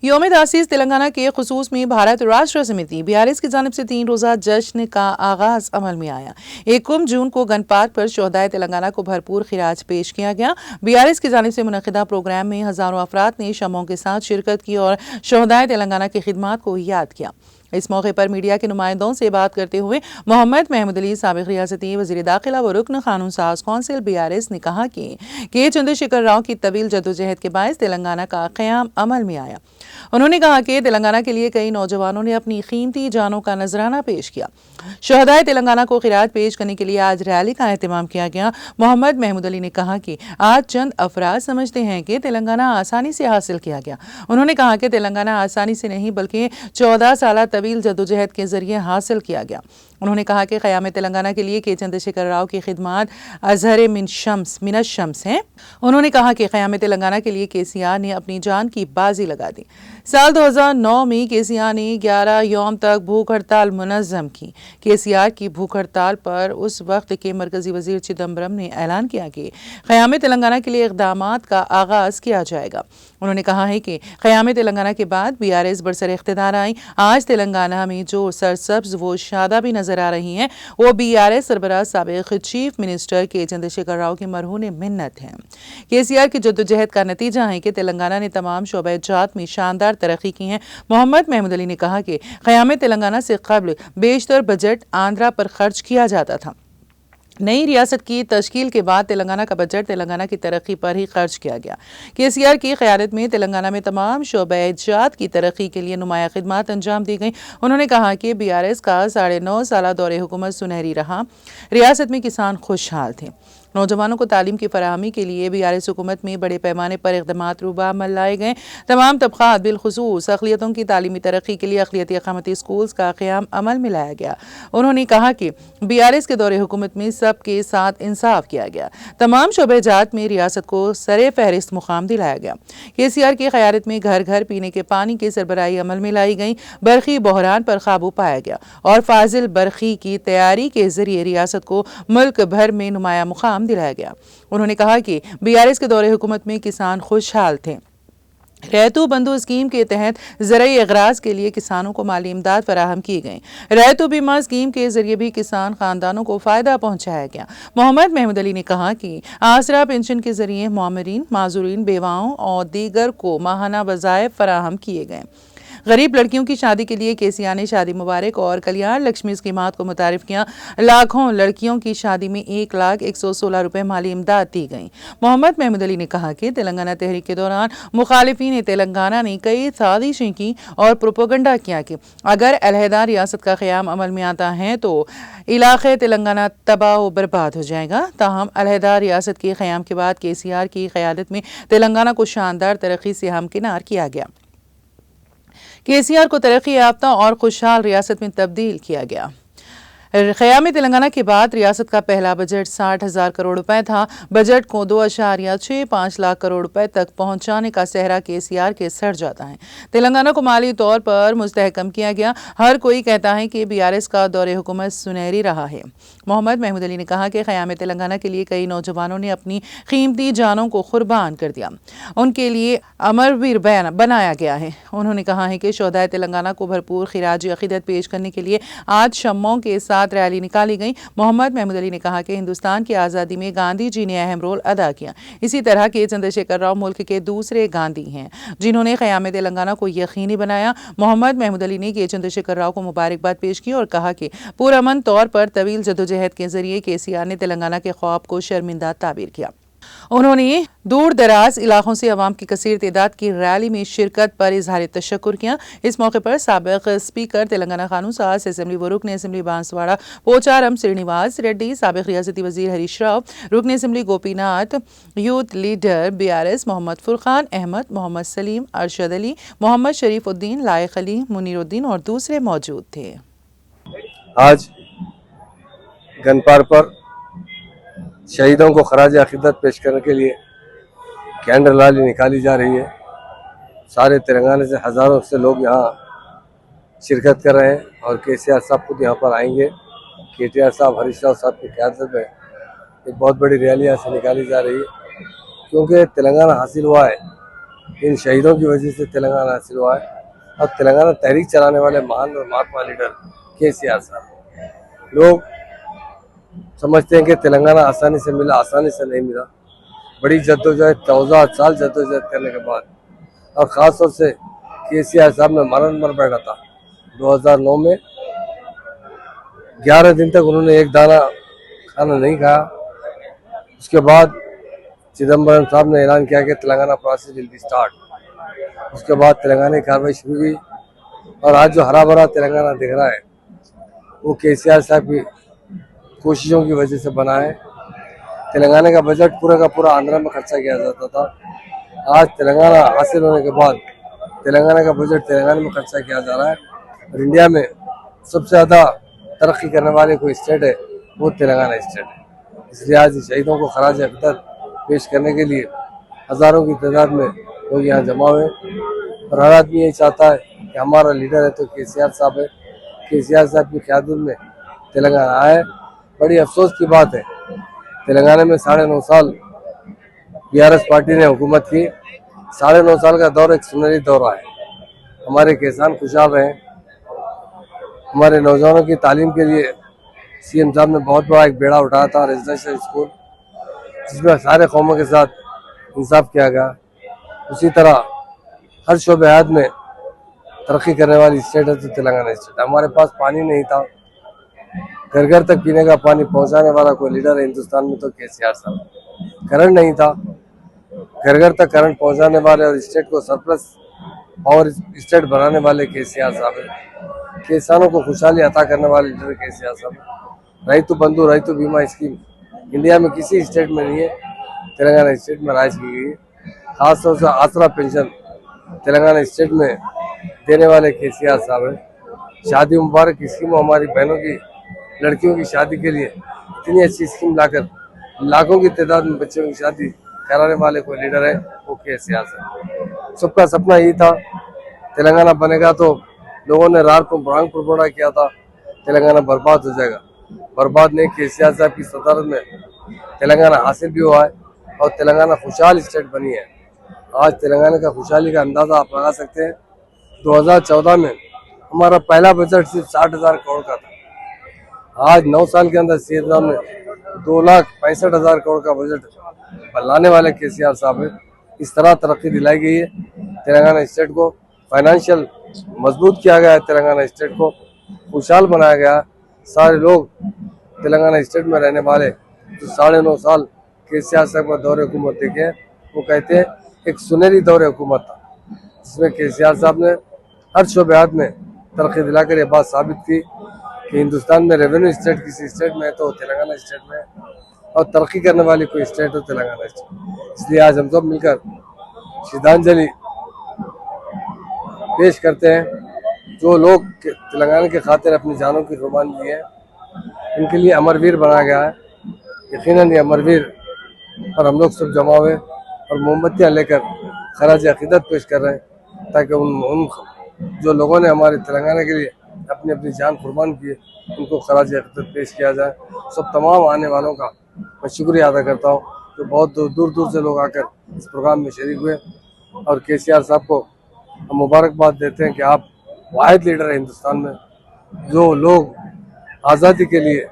यौम तासीस तेलंगाना के खुसूस में भारत राष्ट्र समिति BRS की जानिब से 3 रोज़ा जश्न का आगाज अमल में आया। 1 जून को गन पार्क पर शोहदाए तेलंगाना को भरपूर खिराज पेश किया गया। BRS की जानिब से मुनक़िदा प्रोग्राम में हज़ारों अफराद ने शमों के साथ शिरकत की और शोहदाए तेलंगाना की खिदमात को याद किया। इस मौके पर मीडिया के नुमाइंदों से बात करते हुए मोहम्मद महमूद अली साबिक़ रियासती वज़ीर दाखिला व रुकन कानून साज कौंसिल BRS ने कहा कि के चंद्रशेखर राव की तवील जदोजहद के बायस तेलंगाना का क़याम अमल में आया। उन्होंने कहा कि तेलंगाना के लिए कई नौजवानों ने अपनी कीमती जानों का नजराना पेश किया। शोहदाए तेलंगाना को खिराज पेश करने के लिए आज रैली का एहतमाम किया गया। मोहम्मद महमूद अली ने कहा कि आज चंद अफराद समझते हैं कि तेलंगाना आसानी से हासिल किया गया। उन्होंने कहा कि तेलंगाना आसानी से नहीं बल्कि 14 साल तवील जदोजहद के जरिए हासिल किया गया। उन्होंने कहा कि क़याम तेलंगाना के लिए के चंद्रशेखर राव की खिदमात अज़हर मिनश शम्स हैं। उन्होंने कहा कि क़याम तेलंगाना के लिए KCR ने अपनी जान की बाजी लगा दी। साल 2009 में KCR ने 11 यौम तक भूख हड़ताल मुनज़्ज़म की। KCR की भूख हड़ताल पर उस वक्त के मरकजी वजीर चिदम्बरम ने ऐलान किया कि क़याम तेलंगाना के लिए इक़दामात का आगाज़ किया जाएगा। उन्होंने कहा है कि क़याम तेलंगाना के बाद BRS बरसर इख्तिदार आई। आज तेलंगाना में जो सरसब्ज़ व शादाबी नजर आ रही हैं वो BRS सरबराह साबिक़ चीफ मिनिस्टर के चंद्रशेखर राव की मरहून मिन्नत हैं। KCR की जद्दोजहद का नतीजा है कि तेलंगाना ने तमाम शोबे जात में शानदार तरक्की की है। मोहम्मद महमूद अली ने कहा कि क़याम तेलंगाना से कबल बेशतर बजट आंध्रा पर खर्च किया जाता था। नई रियासत की तश्कील के बाद तेलंगाना का बजट तेलंगाना की तरक्की पर ही खर्च किया गया। KCR की क़यादत में तेलंगाना में तमाम शोबे-ए-जात की तरक्की के लिए नुमाया खिदमात अंजाम दी गई। उन्होंने कहा कि BRS का 9.5 साल दौरे हुकूमत सुनहरी रहा। रियासत में किसान खुशहाल थे। नौजवानों को तालीम की फराहमी के लिए BRS हुकूमत में बड़े पैमाने पर इक़दामात रूबा अमल लाए गए। तमाम तबक़ात बिलख़ुसूस अक़लियतों की तालीमी तरक्की के लिए अक़लियती अक़ामती स्कूल्स का क़याम अमल में लाया गया। उन्होंने कहा कि BRS के दौरे हुकूमत में सबके साथ इंसाफ किया गया। तमाम शोबे जात में रियासत को सरे फहरिस्त मुकाम दिलाया गया। KCR की क़यादत में घर घर पीने के पानी की सरबराही अमल में लाई गई। बरक़ी बहरान पर काबू पाया गया और फाजिल बरक़ी की तैयारी के जरिए रियासत को मुल्क भर में नुमाया मुकाम दिलाया गया। उन्होंने कहा कि BRS के दौरे हुकूमत में किसान खुशहाल थे। रैतू बंधु स्कीम के तहत ज़राई अगराज के लिए किसानों को माली इमदाद फराहम की गई। रैतू बीमा स्कीम के जरिए भी किसान खानदानों को फ़ायदा पहुँचाया गया। मोहम्मद महमूद अली ने कहा कि आसरा पेंशन के जरिए मामरीन, माजूरीन, बेवाओं और दीगर को माहाना वज़ाइफ फराहम किए गए। गरीब लड़कियों की शादी के लिए KCR ने शादी मुबारक और कल्याण लक्ष्मी स्कीमात को मुतारिफ किया। लाखों लड़कियों की शादी में 1,01,16 रुपए माली इमदाद दी गई। मोहम्मद महमूद अली ने कहा कि तेलंगाना तहरीक के दौरान मुखालिफिन तेलंगाना ने कई साजिशें की और प्रोपोगंडा किया कि अगर अलहदा रियासत का क़याम अमल में आता है तो इलाक़े तेलंगाना तबाह व बर्बाद हो जाएगा। ताहम अलहदा रियासत के क़याम के बाद KCR की क़यादत में तेलंगाना को शानदार तरक्की से हमकिनार किया गया। KCR को तरक्की याफ्ता और खुशहाल रियासत में तब्दील किया गया। क़याम तेलंगाना के बाद रियासत का पहला बजट 60,000 करोड़ रुपए था। बजट को 2.65 लाख करोड़ रुपए तक पहुंचाने का सहरा KCR के सर जाता है। तेलंगाना को माली तौर पर मुस्तहकम किया गया। हर कोई कहता है कि BRS का दौरे हुकूमत सुनहरी रहा है। मोहम्मद महमूद अली ने कहा कि क़याम तेलंगाना के लिए कई नौजवानों ने अपनी कीमती जानों को कुर्बान कर दिया। उनके लिए अमरवीर बनाया गया है। उन्होंने कहा है कि शोहदाए तेलंगाना को भरपूर खिराज अक़ीदत पेश करने के लिए आज शम्मों के साथ रैली निकाली गई। मोहम्मद महमूद अली ने कहा कि हिंदुस्तान की आज़ादी में गांधी जी ने अहम रोल अदा किया। इसी तरह के चंद्रशेखर राव मुल्क के दूसरे गांधी हैं जिन्होंने क़याम तेलंगाना को यकीनी बनाया। मोहम्मद महमूद अली ने के चंद्रशेखर राव को मुबारकबाद पेश की और कहा कि पुरअमन तौर पर तवील जदोजहद के जरिए KCR ने तेलंगाना के ख्वाब को शर्मिंदा ताबीर किया। उन्होंने दूर दराज इलाकों से अवाम की कसीर तादाद की रैली में शिरकत पर इजहार तशक्कुर किया। इस मौके पर साबिक़ स्पीकर तेलंगाना कानून साज असेंबली व रुकन असेंबली बांसवाड़ा पोचारम श्रीनिवास रेड्डी, साबिक़ रियासती वज़ीर हरीश राव, रुकन assembly Gopinath, youth leader BRS Mohammed Furqan Ahmed, Mohammed Salim, Arshad Ali, Mohammed Shariffuddin, Laiq Ali, Muniruddin और दूसरे मौजूद थे। आज गनपार पर शहीदों को खराज अक़ीदत पेश करने के लिए कैंडल रैली निकाली जा रही है। सारे तेलंगाना से हज़ारों से लोग यहाँ शिरकत कर रहे हैं और KCR साहब खुद यहाँ पर आएंगे। KTR साहब, हरीश राव साहब की क़यादत में एक बहुत बड़ी रैली यहाँ से निकाली जा रही है, क्योंकि तेलंगाना हासिल हुआ है इन शहीदों की वजह से तेलंगाना हासिल हुआ है। और तेलंगाना तहरीक चलाने वाले महान और महात्मा लीडर KCR साहब। लोग समझते हैं कि तेलंगाना आसानी से मिला, आसानी से नहीं मिला। बड़ी जद्दोजहद, 14 साल जद्दोजहद करने के बाद, और ख़ास तौर से KCR साहब ने मर बैठा था 2009 में। 11 दिन तक उन्होंने एक दाना खाना नहीं खाया। उसके बाद चिदम्बरम साहब ने ऐलान किया कि Telangana process will be start. उसके बाद तेलंगाना की कार्रवाई शुरू हुई, और आज जो हरा भरा तेलंगाना दिख रहा है वो KCR साहब की कोशिशों की वजह से बना है। तेलंगाना का बजट पूरा का पूरा आंध्रा में खर्चा किया जाता था। आज तेलंगाना हासिल होने के बाद तेलंगाना का बजट तेलंगाना में खर्चा किया जा रहा है, और इंडिया में सबसे ज़्यादा तरक्की करने वाले कोई स्टेट है वो तेलंगाना स्टेट है। इसलिए आज शहीदों को खराज अक़ीदत पेश करने के लिए हज़ारों की तादाद में लोग यहाँ जमा हुए, और हर आदमी यही चाहता है कि हमारा लीडर है तो KCR साहब है। KCR साहब की क़यादत में तेलंगाना आए। बड़ी अफसोस की बात है, तेलंगाना में 9.5 साल BRS पार्टी ने हुकूमत की। 9.5 साल का दौर एक सुनहरी दौर है। हमारे किसान खुशहाल रहे, हमारे नौजवानों की तालीम के लिए CM साहब ने बहुत बड़ा एक बेड़ा उठाया था, रेजिडेंशियल स्कूल, जिसमें सारे कौमों के साथ इंसाफ किया गया। उसी तरह हर शोबे हयात में तरक्की करने वाली स्टेट है तो तेलंगाना स्टेट। हमारे पास पानी नहीं था, घर घर तक पीने का पानी पहुंचाने वाला कोई लीडर है हिंदुस्तान में तो KCR साहब। करंट नहीं था, घर घर तक करंट पहुंचाने वाले और स्टेट को सरप्लस पावर स्टेट बनाने वाले KCR साहब है। किसानों को खुशहाली अता करने वाले लीडर KCR साहब। रैतु बंधु, रैतु बीमा स्कीम इंडिया में किसी स्टेट में नहीं है, तेलंगाना स्टेट में राइज की गई है। खासतौर से आसरा पेंशन तेलंगाना स्टेट में देने वाले KCR साहब है। शादी मुबारक की स्कीम हमारी बहनों की, लड़कियों की शादी के लिए इतनी अच्छी स्कीम लाकर लाखों की तादाद में बच्चों की शादी कराने वाले कोई लीडर है वो KCR साहब। सबका सपना यही था तेलंगाना बनेगा तो लोगों ने रात को भांग प्रबोड़ा किया था तेलंगाना बर्बाद हो जाएगा। बर्बाद नहीं, KCR साहब की सदारत में तेलंगाना हासिल भी हुआ है और तेलंगाना खुशहाल स्टेट बनी है। आज तेलंगाना का खुशहाली का अंदाज़ा आप लगा सकते हैं। 2014 में हमारा पहला बजट सिर्फ 60,000 करोड़ का था। आज 9 साल के अंदर CM साहब ने 2,65,000 करोड़ का बजट लाने वाले KCR साहब है। इस तरह तरक्की दिलाई गई है तेलंगाना स्टेट को, फाइनेंशियल मजबूत किया गया है, तेलंगाना स्टेट को खुशहाल बनाया गया। सारे लोग तेलंगाना स्टेट में रहने वाले जो 9.5 साल KCR साहब का दौरे हुकूमत देखे वो कहते हैं एक सुनहरी दौरे हुकूमत था, जिसमें KCR साहब ने हर शोबेहात में तरक्की दिलाकर ये बात साबित की कि हिंदुस्तान में रेवेन्यू स्टेट किसी स्टेट में है तो तेलंगाना स्टेट में है, और तरक्की करने वाली कोई स्टेट हो तेलंगाना स्टेट। इसलिए आज हम सब मिलकर श्रद्धांजलि पेश करते हैं जो लोग तेलंगाना के खातिर अपनी जानों की कुर्बानी दी है। इनके लिए अमरवीर बनाया गया है। यकीनन ये अमरवीर पर हम लोग सब जमा हुए और मोमबत्तियाँ लेकर खराज अक़ीदत पेश कर रहे हैं, ताकि उन जो लोगों ने हमारे तेलंगाना के लिए अपनी अपनी जान कुर्बान की है उनको खराज अक़ीदत पेश किया जाए। सब तमाम आने वालों का मैं शुक्रिया अदा करता हूँ जो बहुत दूर दूर से लोग आकर इस प्रोग्राम में शरीक हुए, और KCR साहब को हम मुबारकबाद देते हैं कि आप वाहिद लीडर है हिंदुस्तान में जो लोग आज़ादी के लिए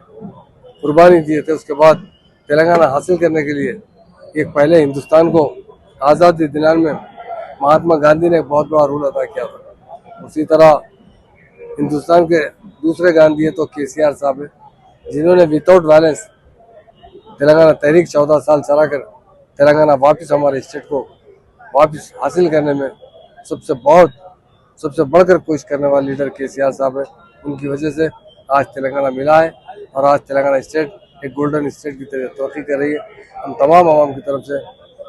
कुर्बानी दिए थे। उसके बाद तेलंगाना हासिल करने के लिए एक पहले हिंदुस्तान को आज़ादी दिलाने में महात्मा गांधी ने बहुत बड़ा रोल अदा किया था। उसी तरह हिंदुस्तान के दूसरे गांधी है तो KCR साहब है, जिन्होंने विदाउट वायलेंस तेलंगाना तहरीक 14 साल चलाकर तेलंगाना वापस हमारे स्टेट को वापस हासिल करने में सबसे बढ़कर कोशिश करने वाले लीडर KCR साहब है। उनकी वजह से आज तेलंगाना मिला है और आज तेलंगाना स्टेट एक गोल्डन स्टेट की तरह तरक्की कर रही है। हम तमाम आवाम की तरफ से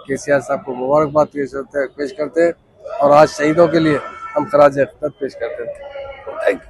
KCR साहब को मुबारकबाद पेश करते हैं और आज शहीदों के लिए हम खराज अक़ीदत पेश करते हैं। Thank you.